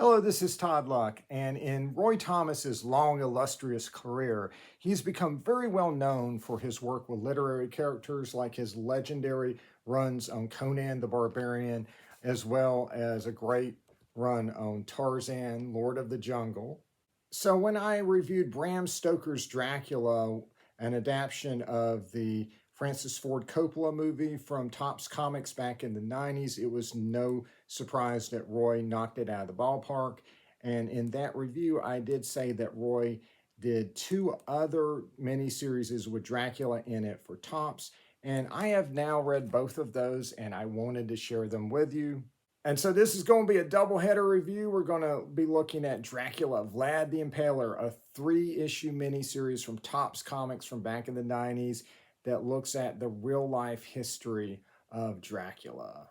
Hello, this is Todd Luck, and in Roy Thomas's long, illustrious career, he's become very well known for his work with literary characters like his legendary runs on Conan the Barbarian, as well as a great run on Tarzan, Lord of the Jungle. So when I reviewed Bram Stoker's Dracula, an adaptation of the Francis Ford Coppola movie from Topps Comics back in the 90s, it was no surprise that Roy knocked it out of the ballpark. And in that review, I did say that Roy did two other miniseries with Dracula in it for Topps. And I have now read both of those, and I wanted to share them with you. And so this is going to be a doubleheader review. We're going to be looking at Dracula, Vlad the Impaler, a 3-issue miniseries from Topps Comics from back in the 90s that looks at the real-life history of Dracula.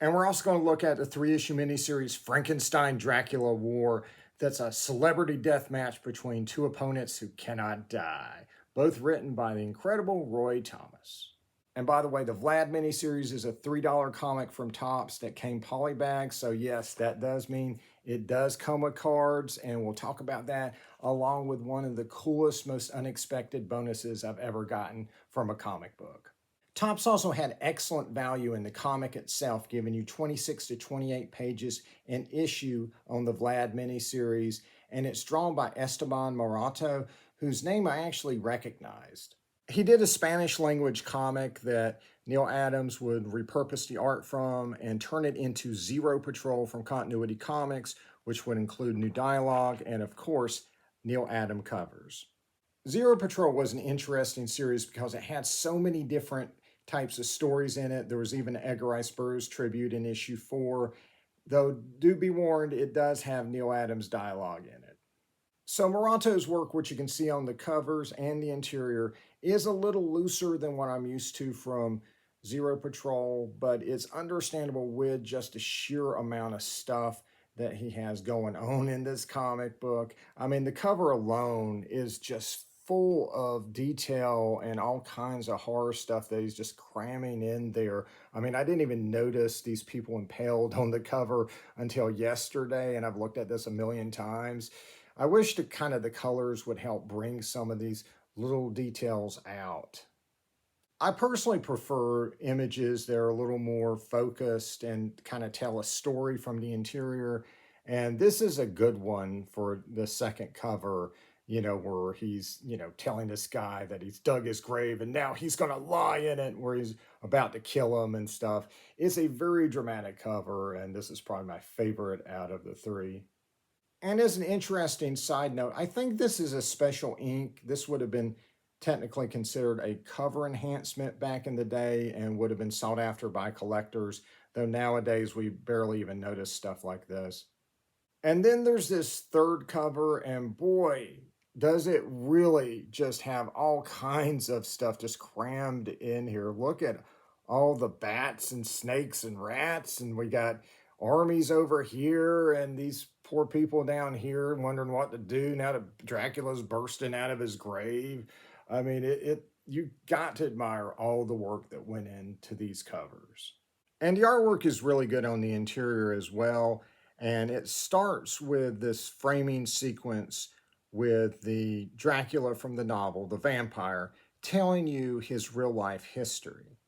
And we're also going to look at the 3-issue miniseries Frankenstein Dracula War. That's a celebrity death match between two opponents who cannot die, both written by the incredible Roy Thomas. And by the way, the Vlad miniseries is a $3 comic from Topps that came polybag. So yes, that does mean it does come with cards, and we'll talk about that along with one of the coolest, most unexpected bonuses I've ever gotten from a comic book. Topps also had excellent value in the comic itself, giving you 26 to 28 pages an issue on the Vlad miniseries, and it's drawn by Esteban Morato, whose name I actually recognized. He did a Spanish language comic that Neil Adams would repurpose the art from and turn it into Zero Patrol from Continuity Comics, which would include new dialogue and, of course, Neil Adams covers. Zero Patrol was an interesting series because it had so many different types of stories in it. There was even an Edgar Rice Burroughs tribute in issue 4, though do be warned, it does have Neil Adams dialogue in it. So Morato's work, which you can see on the covers and the interior, is a little looser than what I'm used to from Zero Patrol, but it's understandable with just the sheer amount of stuff that he has going on in this comic book. I mean, the cover alone is just full of detail and all kinds of horror stuff that he's just cramming in there. I mean, I didn't even notice these people impaled on the cover until yesterday, and I've looked at this a million times. I wish the colors would help bring some of these little details out. I personally prefer images that are a little more focused and kind of tell a story from the interior. And this is a good one for the second cover, where he's, telling this guy that he's dug his grave and now he's going to lie in it, where he's about to kill him and stuff. It's a very dramatic cover, and this is probably my favorite out of the three. And as an interesting side note, I think this is a special ink. This would have been technically considered a cover enhancement back in the day and would have been sought after by collectors, though nowadays we barely even notice stuff like this. And then there's this third cover, and boy, does it really just have all kinds of stuff just crammed in here. Look at all the bats and snakes and rats, and we got armies over here and these poor people down here wondering what to do now that Dracula's bursting out of his grave. I mean, you got to admire all the work that went into these covers. And the artwork is really good on the interior as well. And it starts with this framing sequence with the Dracula from the novel, the vampire, telling you his real-life history.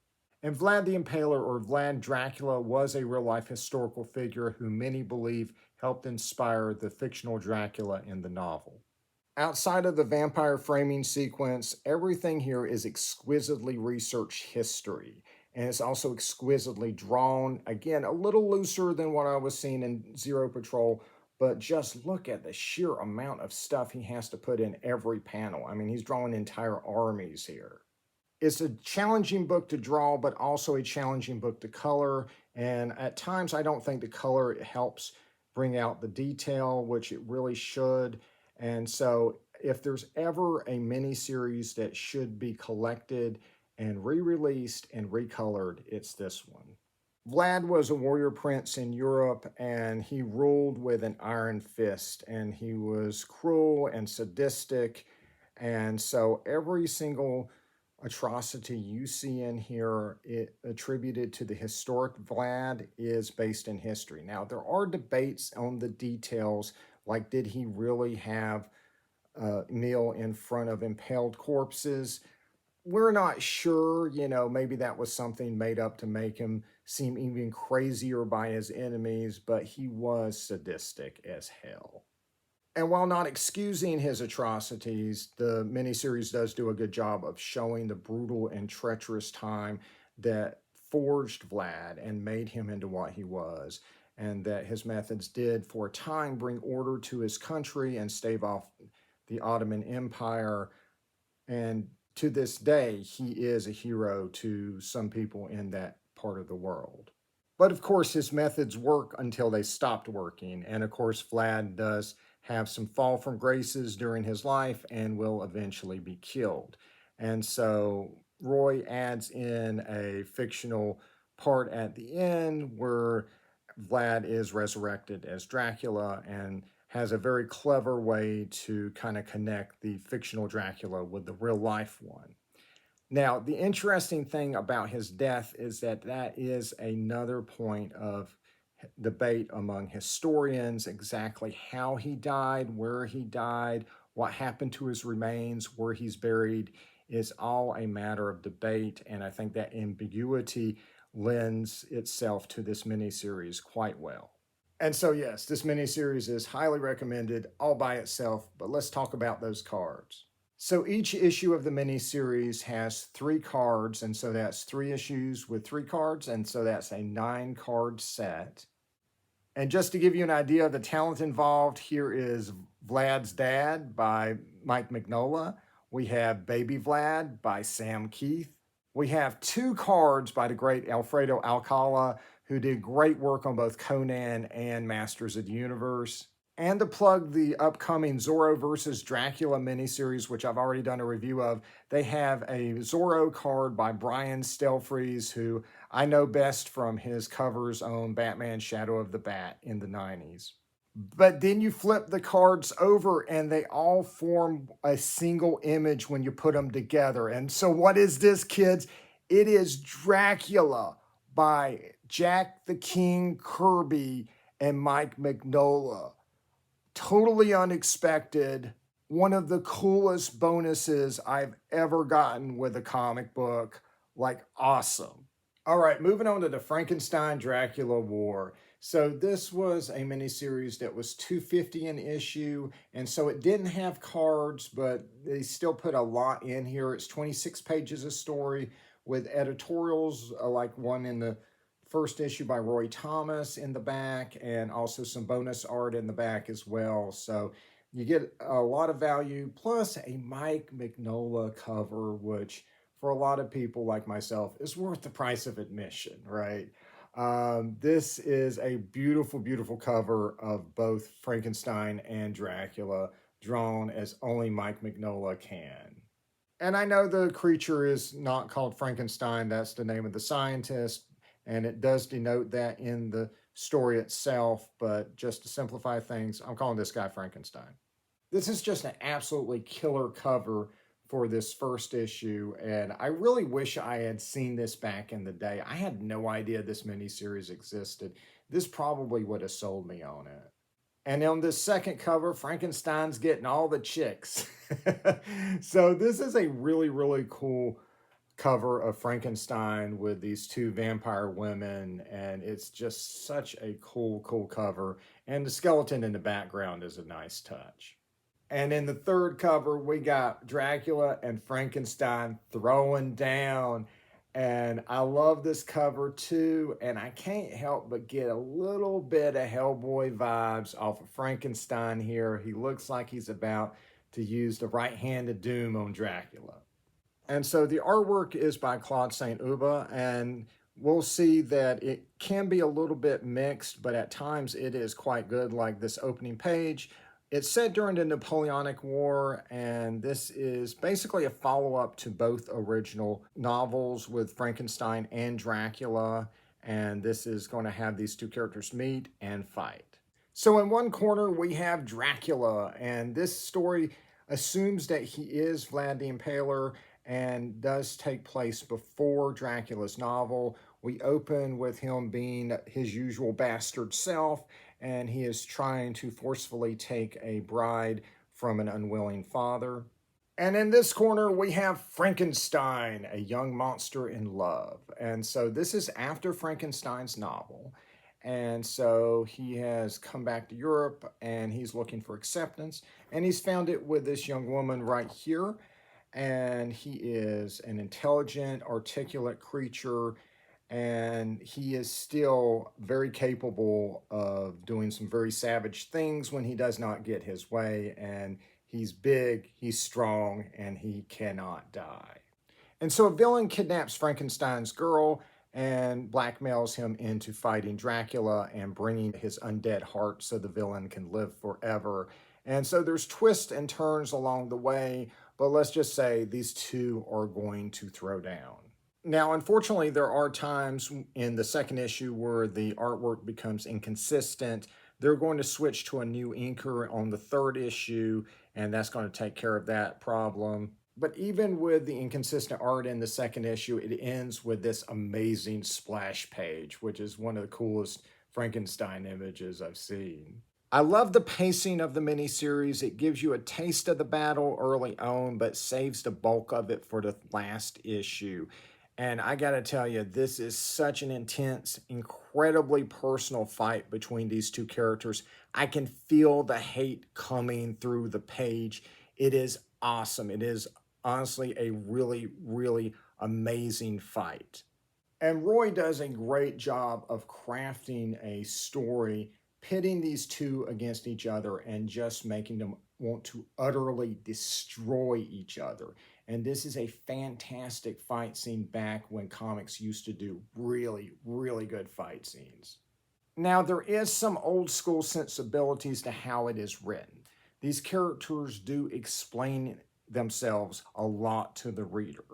And Vlad the Impaler, or Vlad Dracula, was a real-life historical figure who many believe helped inspire the fictional Dracula in the novel. Outside of the vampire framing sequence, everything here is exquisitely researched history. And it's also exquisitely drawn. Again, a little looser than what I was seeing in Zero Patrol, but just look at the sheer amount of stuff he has to put in every panel. I mean, he's drawing entire armies here. It's a challenging book to draw, but also a challenging book to color. And at times, I don't think the color helps bring out the detail, which it really should. And so if there's ever a mini-series that should be collected and re-released and recolored, it's this one. Vlad was a warrior prince in Europe, and he ruled with an iron fist, and he was cruel and sadistic. And so every single atrocity you see in here, it attributed to the historic Vlad, is based in history. Now, there are debates on the details, like did he really have kneel in front of impaled corpses? We're not sure, maybe that was something made up to make him seem even crazier by his enemies, but he was sadistic as hell. And while not excusing his atrocities, the miniseries does do a good job of showing the brutal and treacherous time that forged Vlad and made him into what he was, and that his methods did, for a time, bring order to his country and stave off the Ottoman Empire. And to this day, he is a hero to some people in that part of the world. But of course, his methods work until they stopped working. And of course, Vlad does have some fall from graces during his life and will eventually be killed. And so Roy adds in a fictional part at the end where Vlad is resurrected as Dracula and has a very clever way to kind of connect the fictional Dracula with the real life one. Now, the interesting thing about his death is that that is another point of debate among historians, exactly how he died, where he died, what happened to his remains, where he's buried, is all a matter of debate. And I think that ambiguity lends itself to this miniseries quite well. And so, yes, this miniseries is highly recommended all by itself, but let's talk about those cards. So each issue of the miniseries has 3 cards, and so that's 3 issues with 3 cards, and so that's a 9-card set. And just to give you an idea of the talent involved, here is Vlad's Dad by Mike Mignola. We have Baby Vlad by Sam Keith. We have 2 cards by the great Alfredo Alcala, who did great work on both Conan and Masters of the Universe. And to plug the upcoming Zorro vs. Dracula miniseries, which I've already done a review of, they have a Zorro card by Brian Stelfreeze, who I know best from his covers on Batman Shadow of the Bat in the 90s. But then you flip the cards over and they all form a single image when you put them together. And so what is this, kids? It is Dracula by Jack the King Kirby and Mike Mignola. Totally unexpected. One of the coolest bonuses I've ever gotten with a comic book. Like, awesome. All right, moving on to the Frankenstein Dracula War. So this was a miniseries that was $2.50 an issue, and so it didn't have cards, but they still put a lot in here. It's 26 pages of story with editorials, like one in the first issue by Roy Thomas in the back, and also some bonus art in the back as well. So you get a lot of value, plus a Mike Mignola cover, which for a lot of people like myself is worth the price of admission, right? This is a beautiful, beautiful cover of both Frankenstein and Dracula, drawn as only Mike Mignola can. And I know the creature is not called Frankenstein, that's the name of the scientist, and it does denote that in the story itself, but just to simplify things, I'm calling this guy Frankenstein. This is just an absolutely killer cover for this first issue, and I really wish I had seen this back in the day. I had no idea this miniseries existed. This probably would have sold me on it. And on this second cover, Frankenstein's getting all the chicks. So this is a really, really cool cover of Frankenstein with these 2 vampire women, and it's just such a cool, cool cover. And the skeleton in the background is a nice touch. And in the third cover, we got Dracula and Frankenstein throwing down. And I love this cover too. And I can't help but get a little bit of Hellboy vibes off of Frankenstein here. He looks like he's about to use the right hand of doom on Dracula. And so the artwork is by Claude St. Uba, and we'll see that it can be a little bit mixed, but at times it is quite good, like this opening page. It's set during the Napoleonic War, and this is basically a follow-up to both original novels with Frankenstein and Dracula, and this is going to have these 2 characters meet and fight. So in one corner, we have Dracula, and this story assumes that he is Vlad the Impaler, and does take place before Dracula's novel. We open with him being his usual bastard self, and he is trying to forcefully take a bride from an unwilling father. And in this corner, we have Frankenstein, a young monster in love. And so this is after Frankenstein's novel. And so he has come back to Europe and he's looking for acceptance. And he's found it with this young woman right here. And he is an intelligent, articulate creature. And he is still very capable of doing some very savage things when he does not get his way. And he's big, he's strong, and he cannot die. And so a villain kidnaps Frankenstein's girl and blackmails him into fighting Dracula and bringing his undead heart so the villain can live forever. And so there's twists and turns along the way, but let's just say these two are going to throw down. Now, unfortunately, there are times in the second issue where the artwork becomes inconsistent. They're going to switch to a new inker on the third issue, and that's going to take care of that problem. But even with the inconsistent art in the second issue, it ends with this amazing splash page, which is one of the coolest Frankenstein images I've seen. I love the pacing of the miniseries. It gives you a taste of the battle early on, but saves the bulk of it for the last issue. And I gotta tell you, this is such an intense, incredibly personal fight between these two characters. I can feel the hate coming through the page. It is awesome. It is honestly a really, really amazing fight. And Roy does a great job of crafting a story, pitting these two against each other and just making them want to utterly destroy each other. And this is a fantastic fight scene back when comics used to do really, really good fight scenes. Now, there is some old school sensibilities to how it is written. These characters do explain themselves a lot to the reader.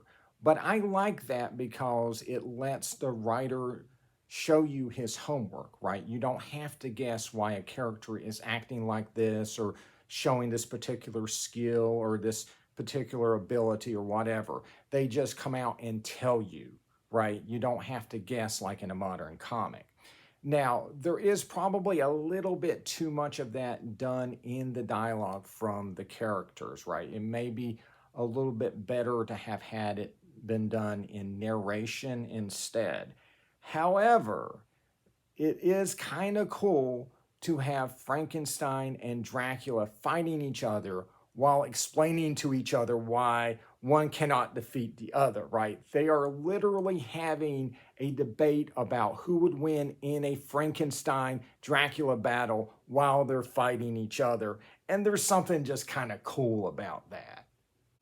But I like that because it lets the writer show you his homework, right? You don't have to guess why a character is acting like this or showing this particular skill or this particular ability or whatever. They just come out and tell you, right? You don't have to guess like in a modern comic. Now, there is probably a little bit too much of that done in the dialogue from the characters, right? It may be a little bit better to have had it been done in narration instead. However, it is kind of cool to have Frankenstein and Dracula fighting each other while explaining to each other why one cannot defeat the other, right? They are literally having a debate about who would win in a Frankenstein-Dracula battle while they're fighting each other. And there's something just kind of cool about that.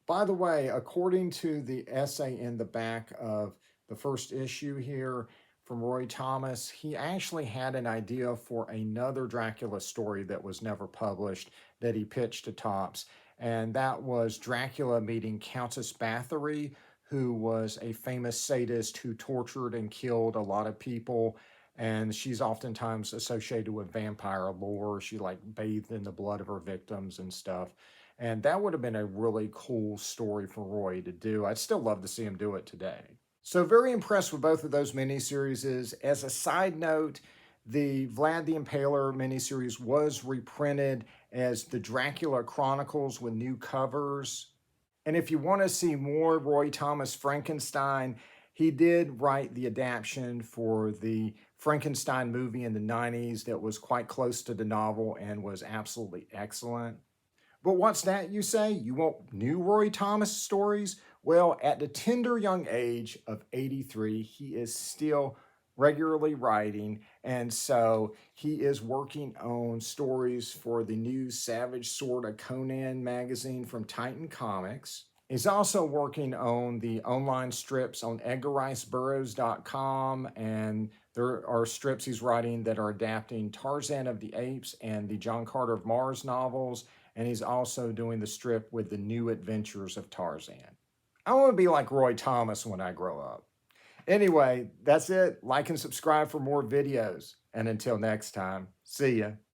By the way, according to the essay in the back of the first issue here from Roy Thomas, he actually had an idea for another Dracula story that was never published that he pitched to Topps, and that was Dracula meeting Countess Bathory, who was a famous sadist who tortured and killed a lot of people, and she's oftentimes associated with vampire lore. She like bathed in the blood of her victims and stuff. And that would have been a really cool story for Roy to do. I'd still love to see him do it today. So very impressed with both of those miniseries. As a side note, the Vlad the Impaler miniseries was reprinted as the Dracula Chronicles with new covers. And if you want to see more Roy Thomas Frankenstein, he did write the adaptation for the Frankenstein movie in the 90s that was quite close to the novel and was absolutely excellent. But what's that, you say? You want new Roy Thomas stories? Well, at the tender young age of 83, he is still regularly writing, and so he is working on stories for the new Savage Sword of Conan magazine from Titan Comics. He's also working on the online strips on EdgarRiceBurroughs.com, and there are strips he's writing that are adapting Tarzan of the Apes and the John Carter of Mars novels, and he's also doing the strip with the New Adventures of Tarzan. I want to be like Roy Thomas when I grow up. Anyway, that's it. Like and subscribe for more videos. And until next time, see ya.